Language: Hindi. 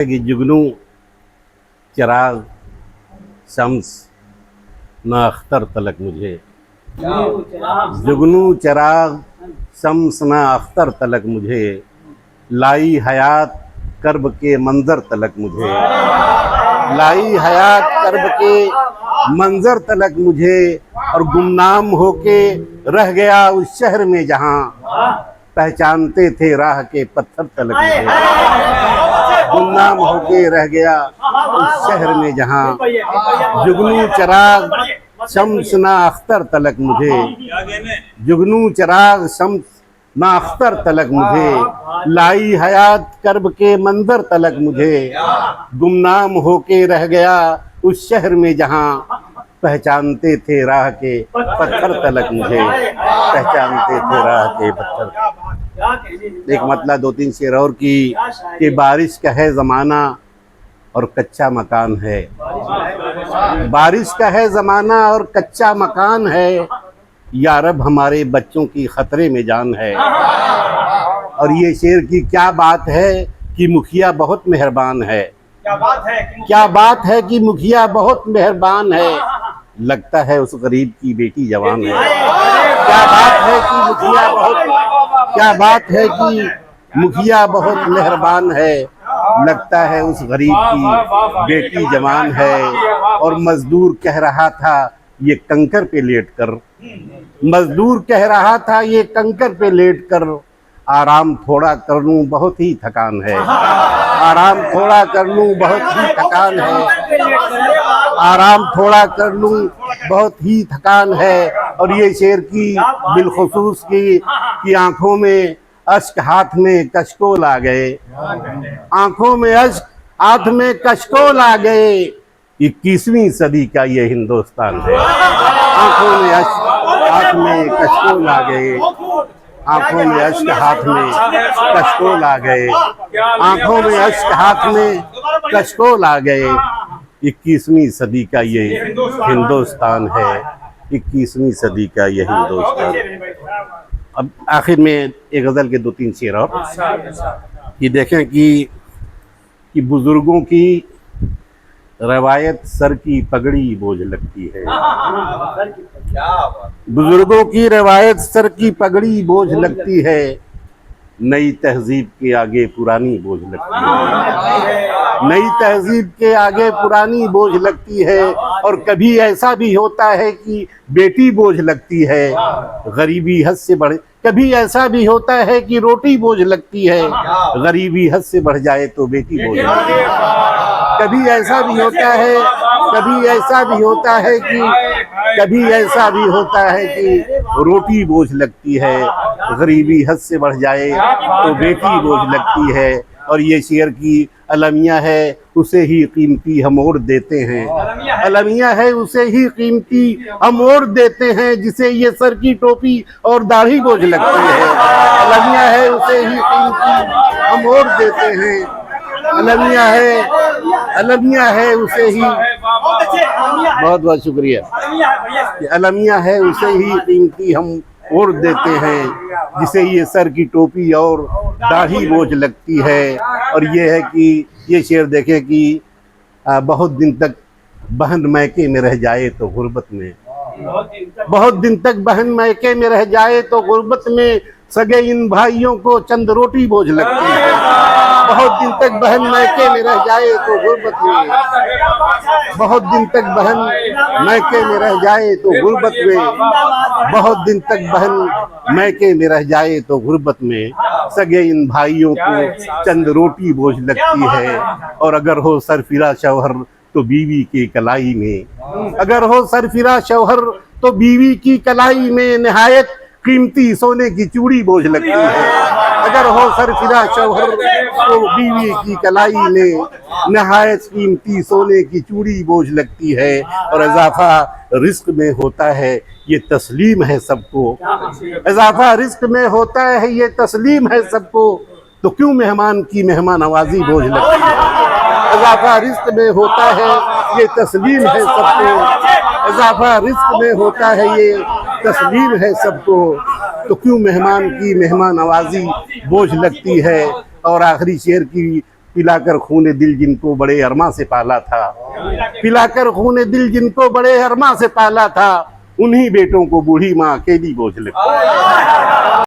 कि जुगनू चिराग शम्स ना अख्तर तलक मुझे, जुगनू चिराग शम्स ना अख्तर तलक मुझे, लाई हयात कर्ब के मंजर तलक मुझे, लाई हयात कर्ब के मंजर तलक मुझे, और गुमनाम होके रह गया उस शहर में जहां पहचानते थे राह के पत्थर तलक मुझे, गुमनाम होके रह गया उस शहर में जहां जुगनू चिराग शम्स ना अख्तर तलक मुझे, जुगनू चिराग शम्स ना अख्तर तलक मुझे, लाई हयात कर्ब के मंजर तलक मुझे, गुमनाम होके रह गया उस शहर में जहां पहचानते थे राह के पत्थर तलक मुझे, पहचानते थे राह के पत्थर। एक मतलब दो तीन शेर और कि बारिश का है ज़माना और कच्चा मकान है, बारिश का है ज़माना और कच्चा मकान है, या रब हमारे बच्चों की खतरे में जान है। और ये शेर की क्या बात है कि मुखिया बहुत मेहरबान है, क्या बात है कि मुखिया बहुत मेहरबान है, लगता है उस गरीब की बेटी जवान है। क्या बात है कि मुखिया बहुत, क्या बात है कि मुखिया बहुत मेहरबान है, लगता है उस गरीब की बेटी जवान है। और मजदूर कह रहा था ये कंकर पे लेटकर, मजदूर कह रहा था ये कंकर पे लेटकर, आराम थोड़ा कर लूं बहुत ही थकान है, आराम थोड़ा कर लूं बहुत ही थकान है, आराम थोड़ा कर लूं बहुत ही थकान है। और ये शेर की बिलखुसूस की आंखों में अश्क हाथ में कशकोल आ गए, आंखों में अश्क हाथ में कशकोल आ गए, 21वीं सदी का ये हिंदुस्तान है। आंखों में अश्क हाथ में कशकोल आ गए, आंखों में अश्क हाथ में कशकोल आ गए, आंखों में अश्क हाथ में कशकोल आ गए, 21वीं सदी का ये हिंदुस्तान है, 21वीं सदी का ये हिंदुस्तान। अब आखिर में एक गज़ल के दो तीन शेर और कि देखें कि बुजुर्गों की रवायत सर की पगड़ी बोझ लगती है, बुजुर्गों की रवायत सर की पगड़ी बोझ लगती है, नई तहजीब के आगे पुरानी बोझ लगती है, नई तहजीब के आगे पुरानी बोझ लगती है। और कभी ऐसा भी होता है कि बेटी बोझ लगती है, गरीबी हद से बढ़, कभी ऐसा भी होता है कि रोटी बोझ लगती है, गरीबी हद से बढ़ जाए तो बेटी बोझ लगती है। कभी ऐसा भी होता है, कभी ऐसा भी होता है कि, कभी ऐसा भी होता है कि रोटी बोझ लगती है, गरीबी हद से बढ़ जाए तो बेटी बोझ लगती है। और ये शेर की अलमिया है, उसे ही कीमती हम और देते हैं, अलमिया है उसे ही कीमती हम और देते हैं, जिसे ये सर की टोपी और दाढ़ी बोझ लगती है, अलमिया है उसे ही कीमती हम और देते हैं, अलमिया है, अलमिया है उसे ही, बहुत बहुत शुक्रिया, अलमिया है उसे ही कीमती हम और देते हैं, जिसे ये सर की टोपी और दाढ़ी बोझ लगती है। और ये है कि ये शेर देखें कि बहुत दिन तक बहन मैके में रह जाए तो गुर्बत में, बहुत दिन तक बहन मैके में रह जाए तो गुर्बत में, सगे इन भाइयों को चंद रोटी बोझ लगती है, बहुत दिन तक बहन मैके में रह जाए तो गुर्बत में, बहुत दिन तक बहन मैके में रह जाए तो गुर्बत में, बहुत दिन तक बहन मैके में रह जाए तो गुर्बत में, सगे इन भाइयों को चंद रोटी बोझ लगती है। और अगर हो सरफिरा शौहर तो बीवी की कलाई में, अगर हो सरफिरा शौहर तो बीवी की कलाई में, निहायत कीमती सोने की चूड़ी बोझ लगती है, अगर हो सरफिरा शौहर तो बीवी की कलाई में, निहायत कीमती सोने की चूड़ी बोझ लगती है। और इजाफा रिस्क में होता है ये तस्लीम है सबको, इजाफा रिस्क में होता है ये तस्लीम है सबको, तो क्यों मेहमान की मेहमान नवाजी बोझ लगती है, इजाफा रिस्क में होता है ये तस्लीम है सबको, इजाफा रिस्क में होता है ये तस्लीम है सबको, तो क्यों मेहमान की मेहमान नवाजी बोझ लगती है। और आखिरी शेर की पिलाकर खूने दिल जिनको बड़े अरमा से पाला था, पिलाकर खूने दिल जिनको बड़े अरमा से पाला था, उन्हीं बेटों को बूढ़ी माँ अकेली बोझ लगती।